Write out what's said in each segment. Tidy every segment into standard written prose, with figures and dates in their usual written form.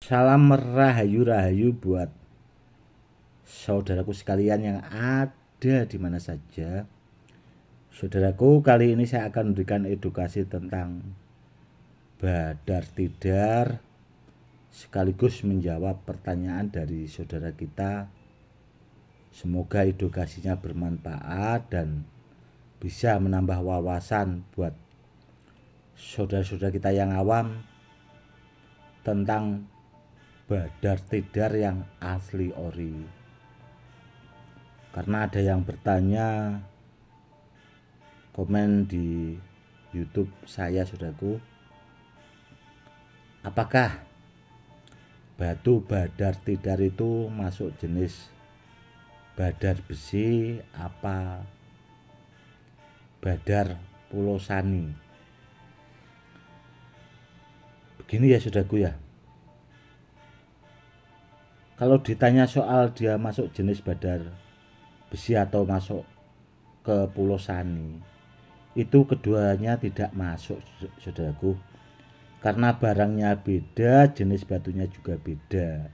Salam rahayu-rahayu buat saudaraku sekalian yang ada di mana saja. Saudaraku, kali ini saya akan memberikan edukasi tentang badar tidar sekaligus menjawab pertanyaan dari saudara kita. Semoga edukasinya bermanfaat dan bisa menambah wawasan buat saudara-saudara kita yang awam tentang badar tidar yang asli ori. Karena ada yang bertanya, komen di YouTube saya, saudaraku, apakah batu badar tidar itu masuk jenis badar besi apa badar pulosani? Begini ya saudaraku ya, kalau ditanya soal dia masuk jenis badar besi atau masuk ke pulosani, itu keduanya tidak masuk saudaraku, karena barangnya beda, jenis batunya juga beda.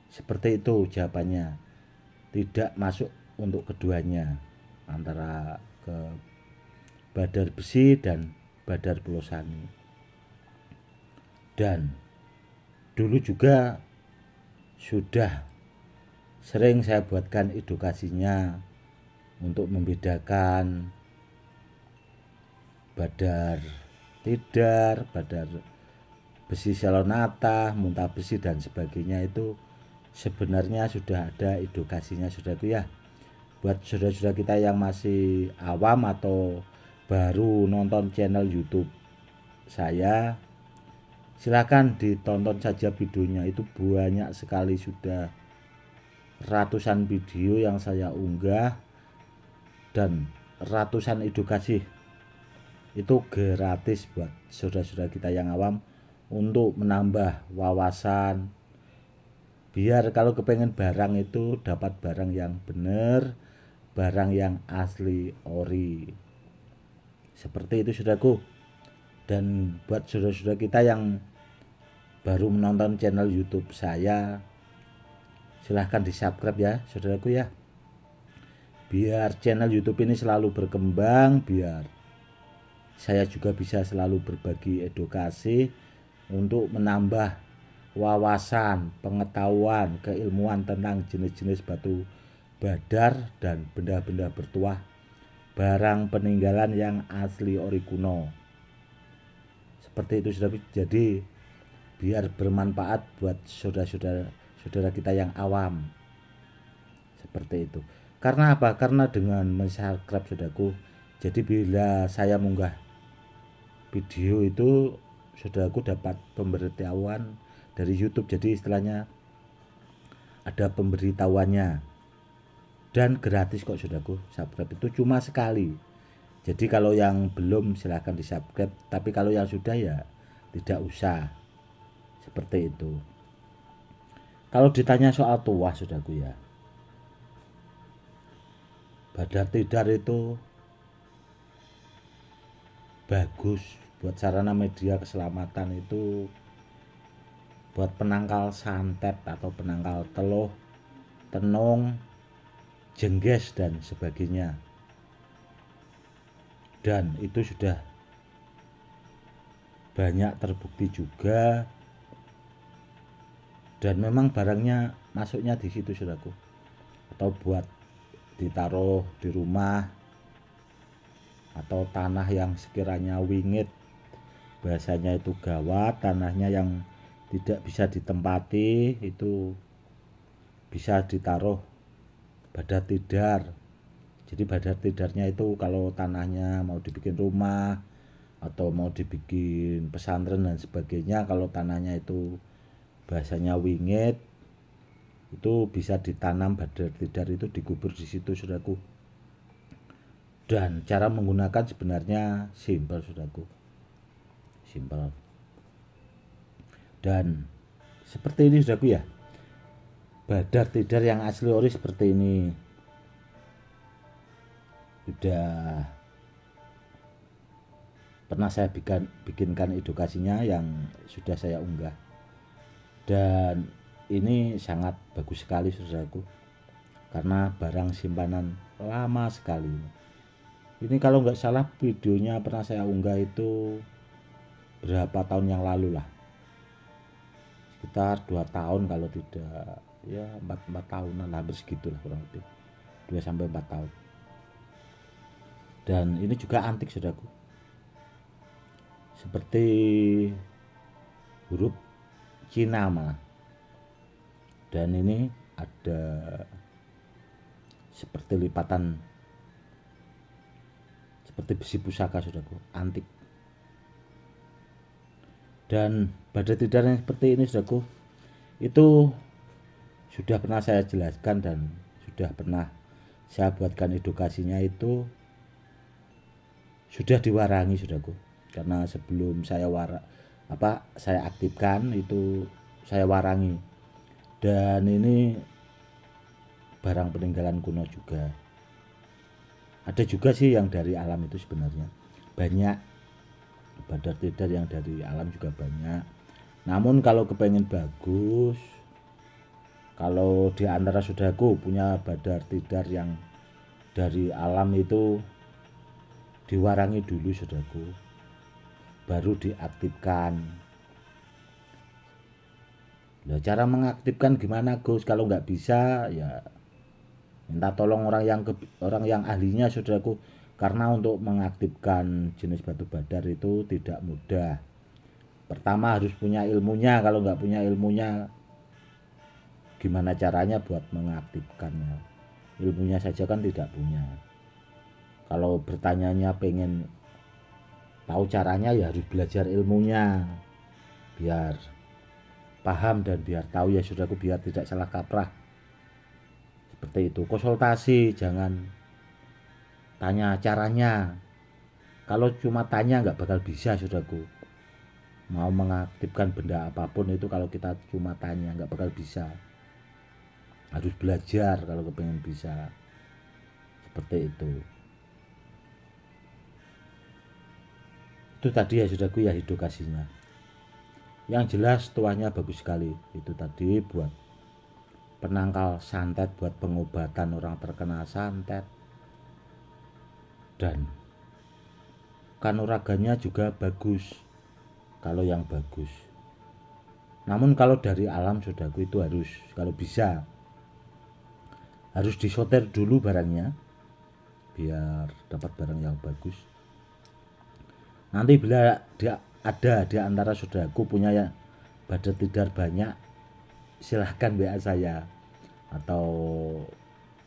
Seperti itu jawabannya, tidak masuk untuk keduanya, antara ke badar besi dan badar pulosani. Dan dulu juga sudah sering saya buatkan edukasinya untuk membedakan badar tidar, badar besi selonata, muntah besi dan sebagainya. Itu sebenarnya sudah ada edukasinya saudaraku ya. Buat saudara-saudara kita yang masih awam atau baru nonton channel YouTube saya, silakan ditonton saja videonya. Itu banyak sekali, sudah ratusan video yang saya unggah dan ratusan edukasi. Itu gratis buat saudara-saudara kita yang awam untuk menambah wawasan, biar kalau kepengen barang itu dapat barang yang benar, barang yang asli ori. Seperti itu saudaraku. Dan buat saudara-saudara kita yang baru menonton channel YouTube saya, silahkan di subscribe ya saudaraku ya, biar channel YouTube ini selalu berkembang, biar saya juga bisa selalu berbagi edukasi untuk menambah wawasan, pengetahuan, keilmuan tentang jenis-jenis batu badar dan benda-benda bertuah, barang peninggalan yang asli ori kuno. Seperti itu saudara. Jadi biar bermanfaat buat saudara kita yang awam. Seperti itu. Karena apa? Karena dengan subscribe saudaraku, jadi bila saya munggah video itu, saudaraku dapat pemberitahuan dari YouTube. Jadi istilahnya ada pemberitahuannya dan gratis kok saudaraku. Subscribe itu cuma sekali. Jadi kalau yang belum silahkan di subscribe, tapi kalau yang sudah ya tidak usah. Seperti itu. Kalau ditanya soal tuah saudaraku ya, badar tidar itu bagus buat sarana media keselamatan, itu buat penangkal santet atau penangkal teluh, tenung, jengges dan sebagainya. Dan itu sudah banyak terbukti juga, dan memang barangnya masuknya di situ saudaraku. Atau buat ditaruh di rumah atau tanah yang sekiranya wingit, bahasanya itu gawat, tanahnya yang tidak bisa ditempati, itu bisa ditaruh badar tidar. Jadi badar tidarnya itu kalau tanahnya mau dibikin rumah atau mau dibikin pesantren dan sebagainya, kalau tanahnya itu bahasanya wingit, itu bisa ditanam badar tidar, itu dikubur di situ saudaraku. Dan cara menggunakan sebenarnya simpel saudaraku, simpel. Dan seperti ini saudaraku ya, badar tidar yang asli ori seperti ini. Sudah pernah saya bikinkan edukasinya yang sudah saya unggah. Dan ini sangat bagus sekali saudaraku, karena barang simpanan lama sekali. Ini kalau nggak salah videonya pernah saya unggah itu berapa tahun yang lalu lah, sekitar 2 tahun kalau tidak, ya 4 tahunan lah, hampir segitulah kurang lebih 2 sampai 4 tahun. Dan ini juga antik saudaraku, seperti huruf Cina malah. Dan ini ada seperti lipatan seperti besi pusaka saudaraku, antik. Dan badan tidar yang seperti ini saudaraku, itu sudah pernah saya jelaskan dan sudah pernah saya buatkan edukasinya, itu sudah diwarangi saudaraku. Karena sebelum saya saya aktifkan itu saya warangi. Dan ini barang peninggalan kuno juga. Ada juga sih yang dari alam itu sebenarnya banyak, badar tidar yang dari alam juga banyak. Namun kalau kepengen bagus, kalau di antara saudaraku punya badar tidar yang dari alam itu, diwarangi dulu saudaraku, baru diaktifkan. Nah, cara mengaktifkan gimana Gus? Kalau nggak bisa ya minta tolong orang yang ahlinya saudaraku, karena untuk mengaktifkan jenis batu badar itu tidak mudah. Pertama harus punya ilmunya, kalau nggak punya ilmunya gimana caranya buat mengaktifkannya? Ilmunya saja kan tidak punya. Kalau bertanyanya pengen tahu caranya ya harus belajar ilmunya, biar paham dan biar tahu ya saudaraku, biar tidak salah kaprah. Seperti itu, konsultasi, jangan tanya caranya. Kalau cuma tanya nggak bakal bisa saudaraku. Mau mengaktifkan benda apapun itu kalau kita cuma tanya nggak bakal bisa. Harus belajar kalau kepengen bisa. Seperti itu. Itu tadi ya saudaraku ya edukasinya. Yang jelas tuanya bagus sekali. Itu tadi buat penangkal santet, buat pengobatan orang terkena santet. Dan kanuraganya juga bagus kalau yang bagus. Namun kalau dari alam saudaraku itu harus, kalau bisa harus disoter dulu barangnya biar dapat barang yang bagus. Nanti bila ada di antara saudaraku punya ya badar tidar banyak, silahkan WA saya atau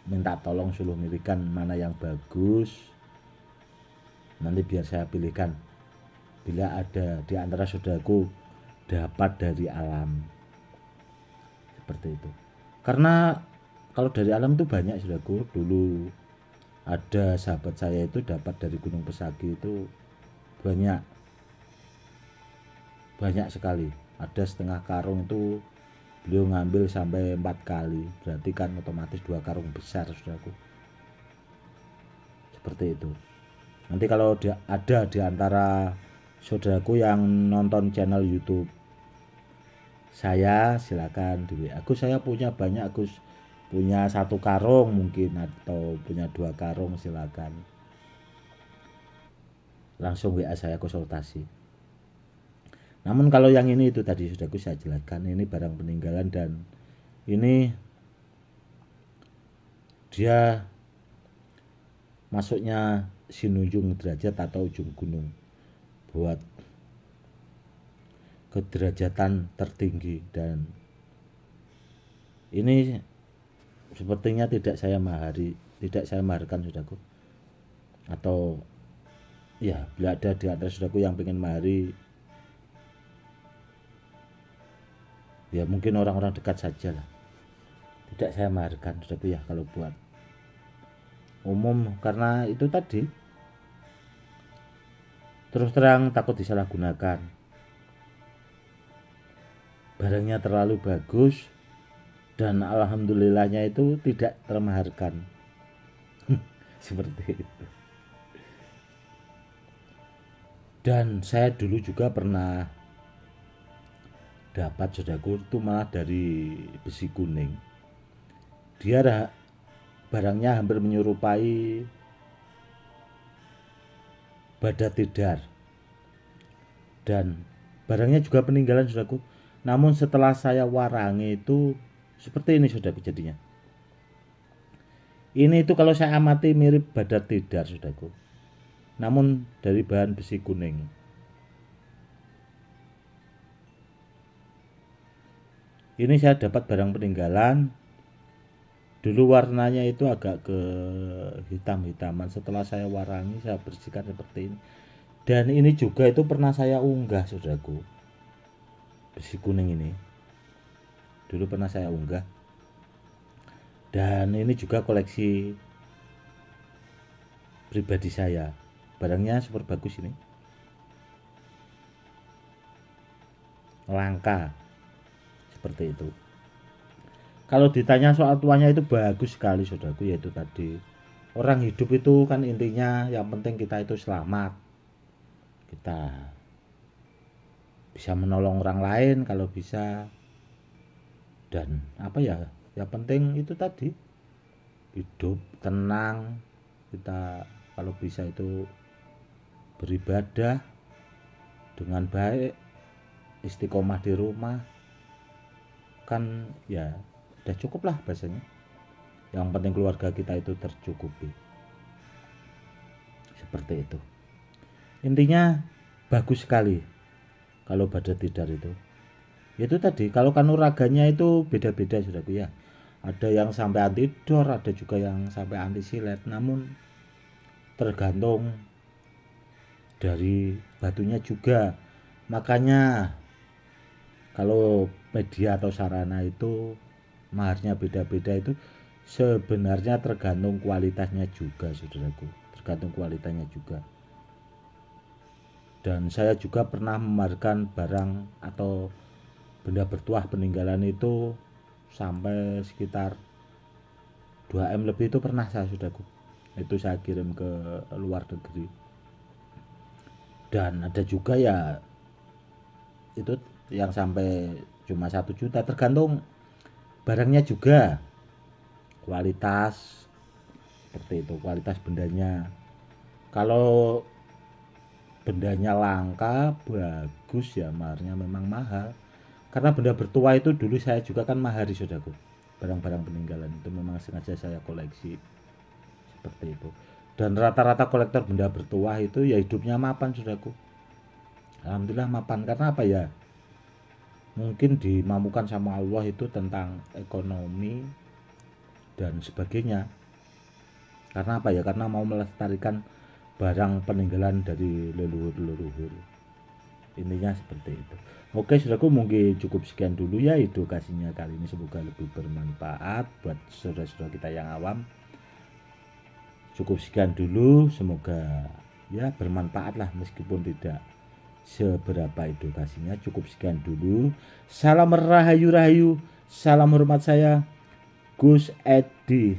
minta tolong suruh milihkan mana yang bagus, nanti biar saya pilihkan bila ada di antara saudaraku dapat dari alam. Seperti itu. Karena kalau dari alam itu banyak saudaraku. Dulu ada sahabat saya itu dapat dari Gunung Pesagi itu banyak sekali. Ada setengah karung itu beliau ngambil sampai 4 kali, berarti kan otomatis 2 karung besar saudaraku. Seperti itu. Nanti kalau ada di antara saudaraku yang nonton channel YouTube saya, silakan di WA. Saya punya banyak Gus, punya 1 karung mungkin, atau punya 2 karung, silakan langsung WA saya konsultasi. Namun kalau yang ini itu tadi sudah saya jelaskan, ini barang peninggalan dan ini dia masuknya Sinunjung derajat atau ujung gunung buat kederajatan tertinggi. Dan ini sepertinya tidak saya maharkan saudaraku, atau ya bila ada di atas saudaraku yang pengen mahari, ya mungkin orang-orang dekat saja lah, tidak saya maharkan saudaraku ya kalau buat umum, karena itu tadi terus terang takut disalahgunakan. Barangnya terlalu bagus dan alhamdulillahnya itu tidak termaharkan. Seperti itu. Dan saya dulu juga pernah dapat saudaraku itu malah dari besi kuning. Dia barangnya hampir menyerupai badat tidar, dan barangnya juga peninggalan saudaraku. Namun setelah saya warangi itu seperti ini saudaraku jadinya. Ini itu kalau saya amati mirip badat tidar saudaraku, namun dari bahan besi kuning. Ini saya dapat barang peninggalan. Dulu warnanya itu agak ke hitam-hitaman. Setelah saya warangi, saya bersihkan seperti ini. Dan ini juga itu pernah saya unggah saudaraku, besi kuning ini. Dulu pernah saya unggah. Dan ini juga koleksi pribadi saya. Barangnya super bagus ini. Langka. Seperti itu. Kalau ditanya soal tuanya itu bagus sekali saudaraku, yaitu tadi. Orang hidup itu kan intinya yang penting kita itu selamat. Kita bisa menolong orang lain kalau bisa. Dan apa ya? Yang penting itu tadi, hidup tenang, kita kalau bisa itu beribadah dengan baik, istiqomah di rumah, kan ya udah cukup lah bahasanya. Yang penting keluarga kita itu tercukupi, seperti itu. Intinya bagus sekali kalau badat tidar itu. Itu tadi, kalau kanuraganya itu beda-beda saudaraku ya. Ada yang sampai anti dor, ada juga yang sampai anti silet. Namun tergantung dari batunya juga. Makanya kalau media atau sarana itu maharnya beda-beda, itu sebenarnya tergantung kualitasnya juga saudaraku. Tergantung kualitasnya juga. Dan saya juga pernah memaharkan barang atau benda bertuah peninggalan itu sampai sekitar 2M lebih, itu pernah saya saudaraku. Itu saya kirim ke luar negeri. Dan ada juga ya itu yang sampai cuma 1 juta, tergantung barangnya juga, kualitas, seperti itu, kualitas bendanya. Kalau bendanya langka bagus ya maharnya memang mahal. Karena benda bertuah itu dulu saya juga kan mahari saudaraku. Barang-barang peninggalan itu memang sengaja saya koleksi, seperti itu. Dan rata-rata kolektor benda bertuah itu ya hidupnya mapan saudaraku. Alhamdulillah mapan. Karena apa ya, mungkin dimampukan sama Allah itu tentang ekonomi dan sebagainya. Karena apa ya, karena mau melestarikan barang peninggalan dari leluhur-leluhur. Intinya seperti itu. Oke saudaraku, mungkin cukup sekian dulu ya edukasinya kali ini. Semoga lebih bermanfaat buat saudara-saudara kita yang awam. Cukup sekian dulu, semoga ya bermanfaat lah meskipun tidak seberapa edukasinya. Cukup sekian dulu. Salam rahayu-rahayu, salam hormat saya Gus Edi.